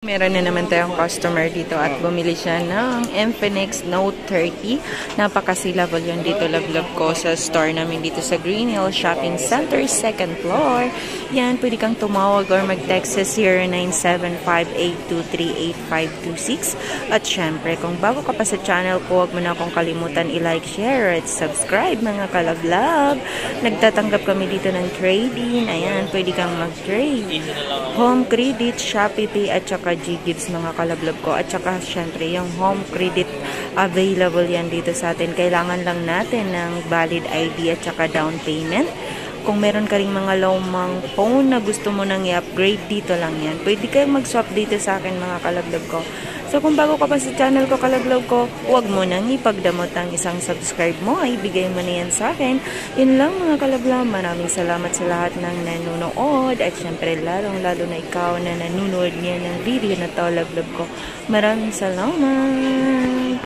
Meron na naman tayong customer dito at bumili siya ng Infinix Note 30. Napaka-C-level yun dito, love ko, sa store namin dito sa Green Hill Shopping Center, 2nd floor. Yan, pwede kang tumawag or mag-text sa 0975-823-8526. At syempre, kung bago ka pa sa channel ko, huwag mo na akong kalimutan i-like, share, at subscribe mga kalab-lab. Nagtatanggap kami dito ng trading. Ayan, pwede kang mag-trade. Home credit, Shopee Pay, at saka G-Gives mga kalablab ko. At saka syempre yung home credit available yan dito sa atin. Kailangan lang natin ng valid ID at saka down payment. Kung meron ka ring mga lumang phone na gusto mo nang i-upgrade, dito lang yan. Pwede kayong mag-swap dito sa akin mga kalablab ko. So kung bago ka pa sa channel ko kalablab ko, huwag mo nang ipagdamot ang isang subscribe mo. Ibigay mo na yan sa akin. Yun lang mga kalablab. Maraming salamat sa lahat ng nanonood. At syempre lalong-lalo na ikaw na nanonood niya ng video na to, lablab ko. Maraming salamat!